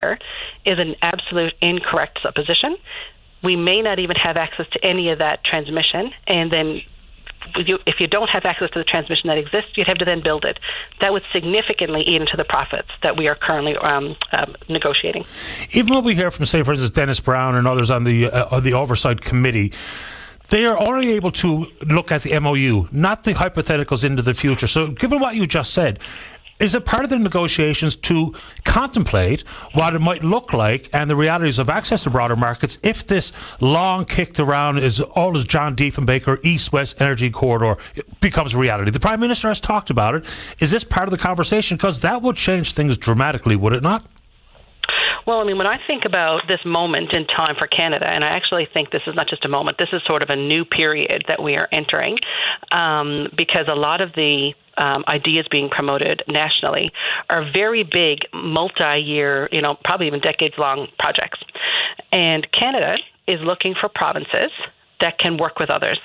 is an absolute incorrect supposition. We may not even have access to any of that transmission, and then if you don't have access to the transmission that exists, you'd have to then build it. That would significantly eat into the profits that we are currently negotiating. Even when we hear from, say, for instance, Dennis Brown and others on the Oversight Committee, they are only able to look at the MOU, not the hypotheticals into the future. So given what you just said, is it part of the negotiations to contemplate what it might look like and the realities of access to broader markets if this long kicked around is all as John Diefenbaker East-West Energy Corridor becomes a reality? The Prime Minister has talked about it. Is this part of the conversation? Because that would change things dramatically, would it not? Well, I mean, when I think about this moment in time for Canada, and I actually think this is not just a moment, this is sort of a new period that we are entering, because a lot of the ideas being promoted nationally are very big, multi-year, probably even decades-long projects. And Canada is looking for provinces that can work with others.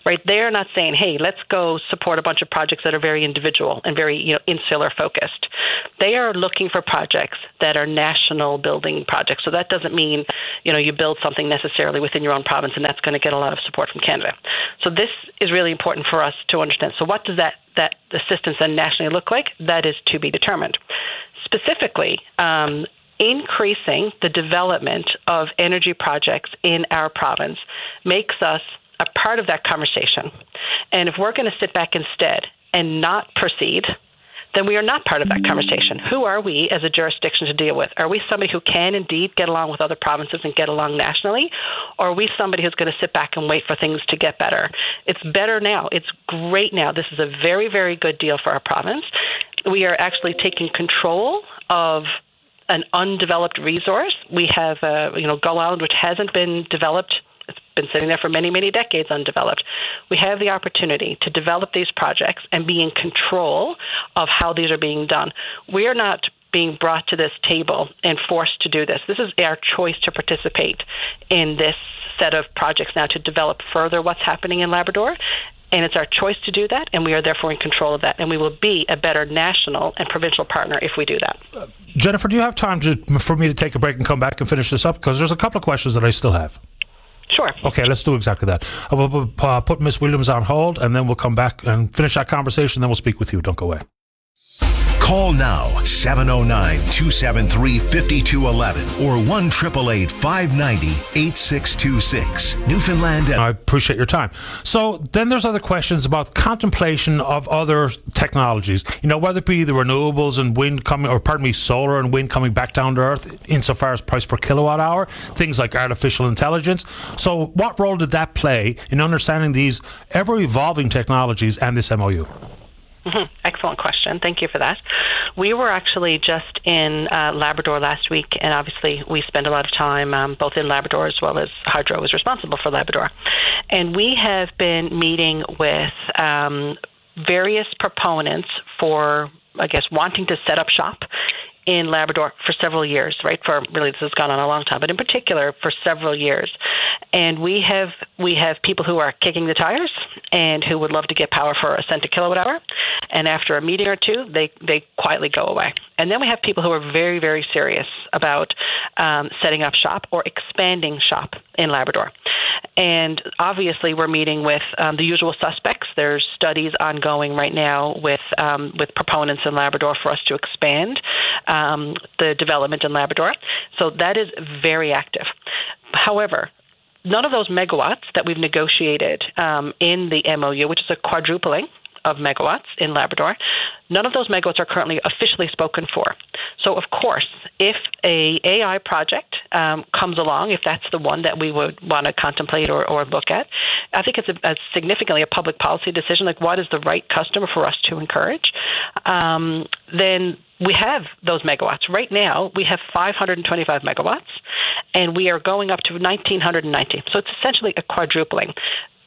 Right? They're not saying, hey, let's go support a bunch of projects that are very individual and very insular focused. They are looking for projects that are national building projects. So that doesn't mean, you build something necessarily within your own province and that's going to get a lot of support from Canada. So this is really important for us to understand. So what does that assistance then nationally look like? That is to be determined. Specifically, increasing the development of energy projects in our province makes us a part of that conversation. And if we're going to sit back instead and not proceed, then we are not part of that conversation. Who are we as a jurisdiction to deal with? Are we somebody who can indeed get along with other provinces and get along nationally? Or are we somebody who's going to sit back and wait for things to get better? It's better now. It's great now. This is a very, very good deal for our province. We are actually taking control of an undeveloped resource. We have, Gull Island, which hasn't been developed. It's been sitting there for many, many decades undeveloped. We have the opportunity to develop these projects and be in control of how these are being done. We are not being brought to this table and forced to do this. This is our choice to participate in this set of projects now to develop further what's happening in Labrador. And it's our choice to do that, and we are therefore in control of that. And we will be a better national and provincial partner if we do that. Jennifer, do you have time for me to take a break and come back and finish this up? Because there's a couple of questions that I still have. Sure. Okay, let's do exactly that. I will put Ms. Williams on hold, and then we'll come back and finish that conversation, then we'll speak with you. Don't go away. Call now, 709-273-5211 or 1-888-590-8626. Newfoundland. I appreciate your time. So then there's other questions about contemplation of other technologies, whether it be the renewables and solar and wind coming back down to earth insofar as price per kilowatt hour, things like artificial intelligence. So what role did that play in understanding these ever-evolving technologies and this MOU? Mm-hmm. Excellent question. Thank you for that. We were actually just in Labrador last week, and obviously we spend a lot of time both in Labrador as well as Hydro is responsible for Labrador. And we have been meeting with various proponents for, wanting to set up shop in Labrador for several years, right? This has gone on a long time, but in particular for several years. And we have people who are kicking the tires and who would love to get power for a cent a kilowatt hour. And after a meeting or two, they quietly go away. And then we have people who are very, very serious about setting up shop or expanding shop in Labrador. And obviously, we're meeting with the usual suspects. There's studies ongoing right now with proponents in Labrador for us to expand the development in Labrador. So that is very active. However, none of those megawatts that we've negotiated in the MOU, which is a quadrupling of megawatts in Labrador, none of those megawatts are currently officially spoken for. So, of course, if a AI project comes along, if that's the one that we would want to contemplate or look at, I think it's significantly a public policy decision, like what is the right customer for us to encourage. Then we have those megawatts. Right now, we have 525 megawatts, and we are going up to 1,990. So it's essentially a quadrupling.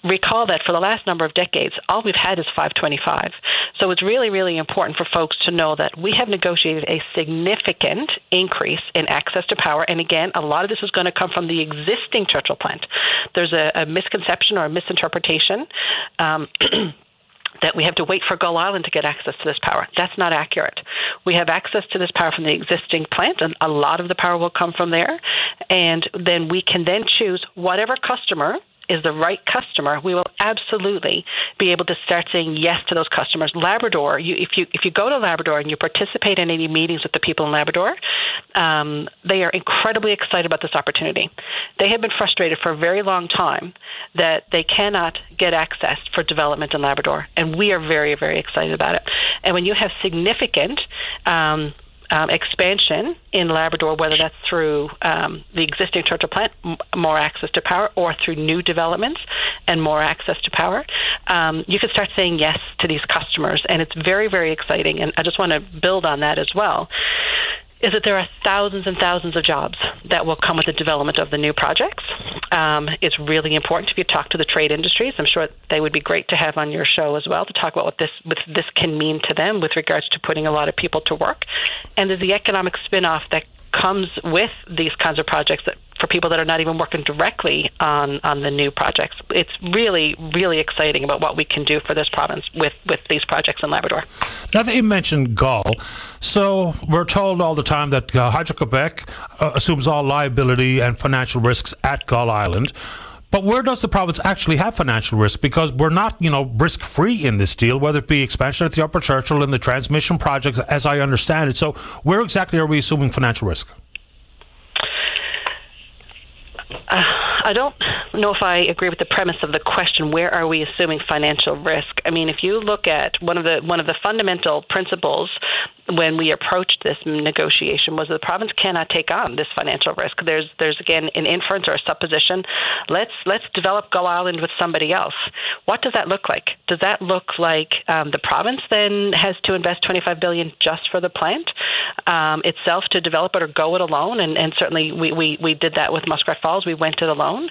Recall that for the last number of decades, all we've had is 525. So it's really, really important for folks to know that we have negotiated a significant increase in access to power. And again, a lot of this is going to come from the existing Churchill plant. There's a misconception or a misinterpretation that we have to wait for Gull Island to get access to this power. That's not accurate. We have access to this power from the existing plant, and a lot of the power will come from there. And then we can then choose whatever customer is the right customer. We will absolutely be able to start saying yes to those customers. Labrador, if you go to Labrador and you participate in any meetings with the people in Labrador, they are incredibly excited about this opportunity. They have been frustrated for a very long time that they cannot get access for development in Labrador, and we are very, very excited about it. And when you have significant expansion in Labrador, whether that's through the existing Churchill plant, more access to power, or through new developments and more access to power, you can start saying yes to these customers. And it's very, very exciting. And I just want to build on that as well, is that there are thousands and thousands of jobs that will come with the development of the new projects. It's really important if you talk to the trade industries. I'm sure they would be great to have on your show as well to talk about what this can mean to them with regards to putting a lot of people to work. And there's the economic spin-off that comes with these kinds of projects that for people that are not even working directly on the new projects. It's really, really exciting about what we can do for this province with these projects in Labrador. Now that you mentioned Gull, so we're told all the time that Hydro-Quebec assumes all liability and financial risks at Gull Island. But where does the province actually have financial risk? Because we're not, risk-free in this deal, whether it be expansion at the Upper Churchill and the transmission projects, as I understand it. So where exactly are we assuming financial risk? I don't know if I agree with the premise of the question, where are we assuming financial risk? I mean, if you look at one of the fundamental principles when we approached this negotiation was that the province cannot take on this financial risk. There's again an inference or a supposition. Let's develop Gull Island with somebody else. What does that look like? Does that look like the province then has to invest $25 billion just for the plant itself to develop it, or go it alone? And certainly we did that with Muskrat Falls. We went it alone.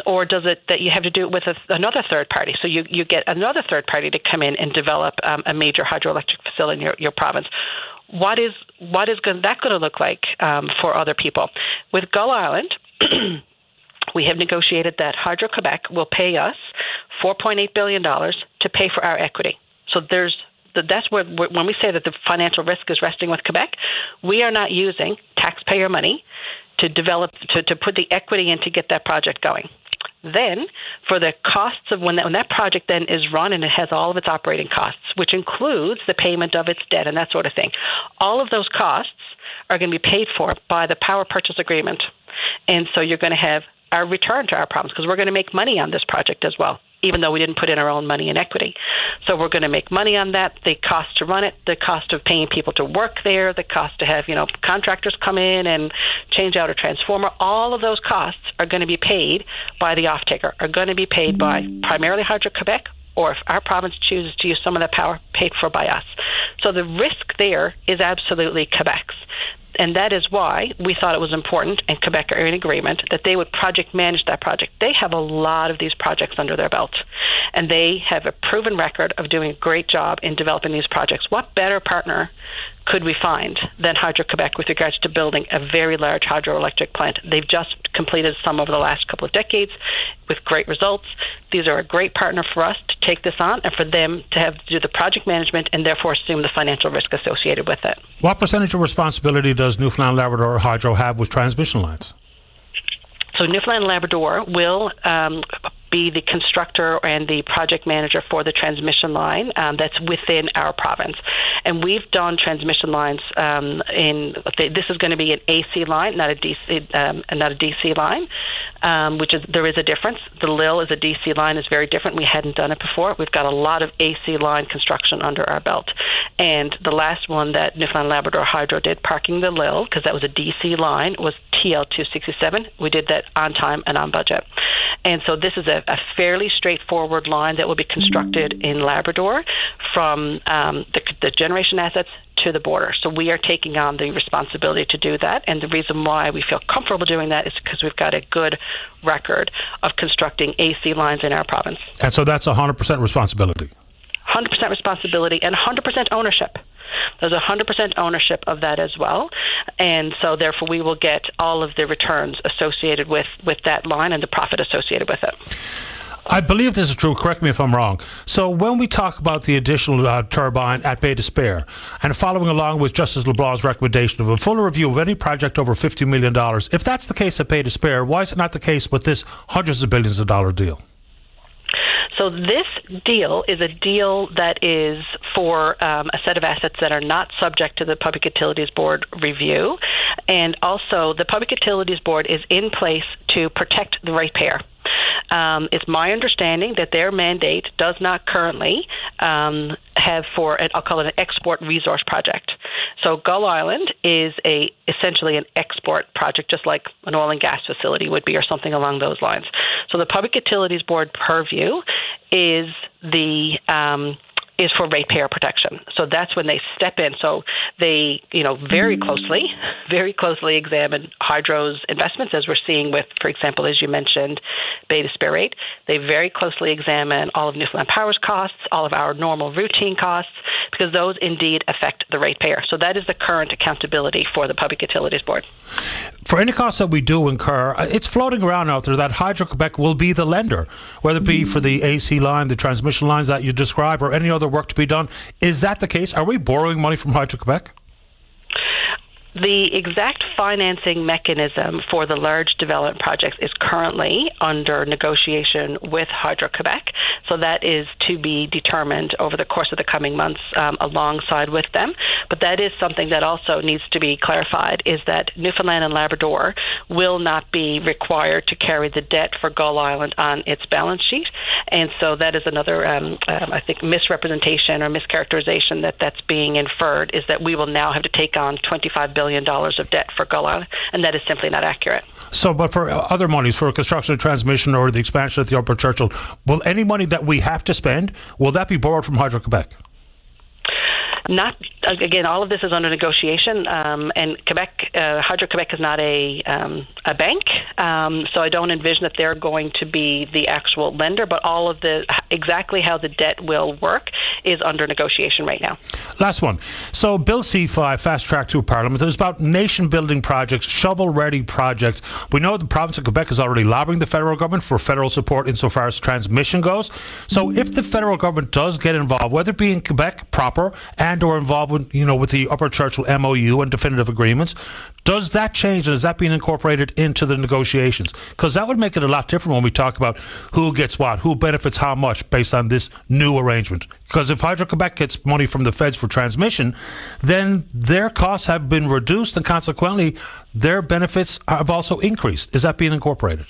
Or does it that you have to do it with another third party? So you get another third party to come in and develop a major hydroelectric facility in your province. What is that going to look like for other people? With Gull Island, we have negotiated that Hydro-Quebec will pay us $4.8 billion to pay for our equity. So that's where, when we say that the financial risk is resting with Quebec, we are not using taxpayer money to develop, to put the equity in to get that project going. Then, for the costs of when that project then is run and it has all of its operating costs, which includes the payment of its debt and that sort of thing, all of those costs are going to be paid for by the power purchase agreement. And so you're going to have our return to our province, because we're going to make money on this project as well, even though we didn't put in our own money in equity. So we're going to make money on that, the cost to run it, the cost of paying people to work there, the cost to have, contractors come in and change out a transformer. All of those costs are going to be paid by the off-taker, are going to be paid by primarily Hydro-Quebec, or if our province chooses to use some of that power, paid for by us. So the risk there is absolutely Quebec's. And that is why we thought it was important, and Quebec are in agreement, that they would project manage that project. They have a lot of these projects under their belt, and they have a proven record of doing a great job in developing these projects. What better partner could we find than Hydro-Quebec with regards to building a very large hydroelectric plant? They've just completed some over the last couple of decades with great results. These are a great partner for us to take this on, and for them to have to do the project management and therefore assume the financial risk associated with it. What percentage of responsibility does Newfoundland Labrador Hydro have with transmission lines? So Newfoundland Labrador will be the constructor and the project manager for the transmission line that's within our province. And we've done transmission lines this is going to be an AC line, not a DC line, there is a difference. The LIL is a DC line, is very different. We hadn't done it before. We've got a lot of AC line construction under our belt. And the last one that Newfoundland Labrador Hydro did, parking the LIL, because that was a DC line, was TL 267. We did that on time and on budget. And so this is a fairly straightforward line that will be constructed in Labrador from the generation assets to the border. So we are taking on the responsibility to do that. And the reason why we feel comfortable doing that is because we've got a good record of constructing AC lines in our province. And so that's 100% responsibility. 100% responsibility and 100% ownership. There's 100% ownership of that as well. And so therefore we will get all of the returns associated with that line and the profit associated with it. I believe this is true. Correct me if I'm wrong. So when we talk about the additional turbine at Bay d'Espoir, and following along with Justice LeBlanc's recommendation of a full review of any project over $50 million, if that's the case at Bay d'Espoir, why is it not the case with this hundreds of billions of dollar deal? So this deal is a deal that is for a set of assets that are not subject to the Public Utilities Board review. And also, the Public Utilities Board is in place to protect the ratepayer. It's my understanding that their mandate does not currently have I'll call it an export resource project. So Gull Island is essentially an export project, just like an oil and gas facility would be or something along those lines. So the Public Utilities Board purview is for ratepayer protection. So that's when they step in. So they, very closely examine Hydro's investments, as we're seeing with, for example, as you mentioned, Bay d'Espoir rate. They very closely examine all of Newfoundland Power's costs, all of our normal routine costs, because those indeed affect the ratepayer. So that is the current accountability for the Public Utilities Board. For any costs that we do incur, it's floating around out there that Hydro-Quebec will be the lender, whether it be for the AC line, the transmission lines that you describe, or any other work to be done. Is that the case? Are we borrowing money from Hydro-Quebec? The exact financing mechanism for the large development projects is currently under negotiation with Hydro-Quebec. So that is to be determined over the course of the coming months alongside with them. But that is something that also needs to be clarified, is that Newfoundland and Labrador will not be required to carry the debt for Gull Island on its balance sheet. And so that is another, I think, misrepresentation or mischaracterization that's being inferred, is that we will now have to take on $25 billion of debt for Gull Island, and that is simply not accurate. So, but for other monies, for construction of transmission or the expansion of the Upper Churchill, will any money that we have to spend, will that be borrowed from Hydro-Quebec? Not again. All of this is under negotiation, and Quebec, Hydro-Quebec is not a bank, so I don't envision that they're going to be the actual lender. But all of exactly how the debt will work is under negotiation right now. Last one. So Bill C5, fast track through Parliament. It's about nation-building projects, shovel-ready projects. We know the province of Quebec is already lobbying the federal government for federal support insofar as transmission goes. So if the federal government does get involved, whether it be in Quebec proper and or involved with, with the Upper Churchill MOU and definitive agreements, does that change, and is that being incorporated into the negotiations? Because that would make it a lot different when we talk about who gets what, who benefits how much based on this new arrangement. Because if Hydro-Quebec gets money from the feds for transmission, then their costs have been reduced, and consequently their benefits have also increased. Is that being incorporated?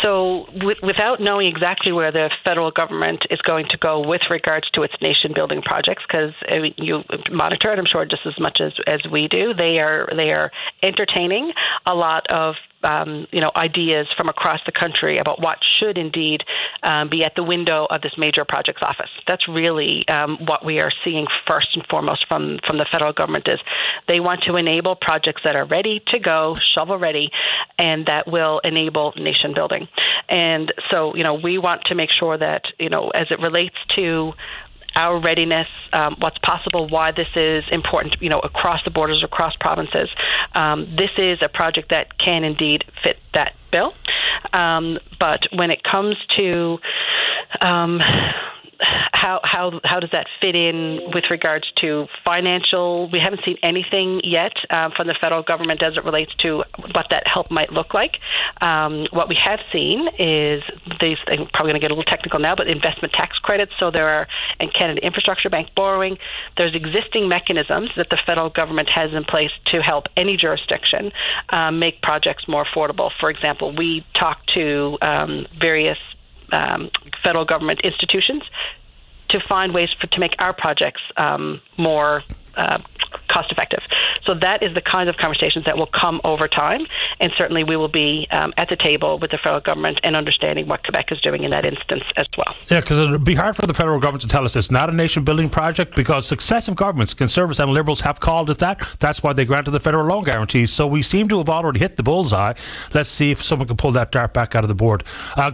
So without knowing exactly where the federal government is going to go with regards to its nation-building projects, because you monitor it, I'm sure, just as much as we do, they are entertaining a lot of ideas from across the country about what should indeed be at the window of this major projects office. That's really what we are seeing first and foremost from the federal government, is they want to enable projects that are ready to go, shovel ready, and that will enable nation building. And so, we want to make sure that, as it relates to our readiness, what's possible, why this is important, across the borders, across provinces. This is a project that can indeed fit that bill. But when it comes to how does that fit in with regards to financial? We haven't seen anything yet from the federal government as it relates to what that help might look like. What we have seen is these, I'm probably going to get a little technical now, but investment tax credits. So there are, and Canada Infrastructure Bank borrowing. There's existing mechanisms that the federal government has in place to help any jurisdiction make projects more affordable. For example, we talk to various federal government institutions to find ways to make our projects more cost effective. So that is the kinds of conversations that will come over time, and certainly we will be at the table with the federal government and understanding what Quebec is doing in that instance as well. Yeah, because it would be hard for the federal government to tell us it's not a nation-building project, because successive governments, Conservatives and Liberals, have called it that. That's why they granted the federal loan guarantees. So we seem to have already hit the bullseye. Let's see if someone can pull that dart back out of the board.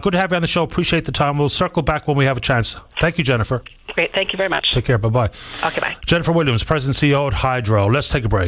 Good to have you on the show. Appreciate the time. We'll circle back when we have a chance. Thank you, Jennifer. Great. Thank you very much. Take care. Bye-bye. Okay, bye. Jennifer Williams, President and CEO at Hydro. Let's take a break.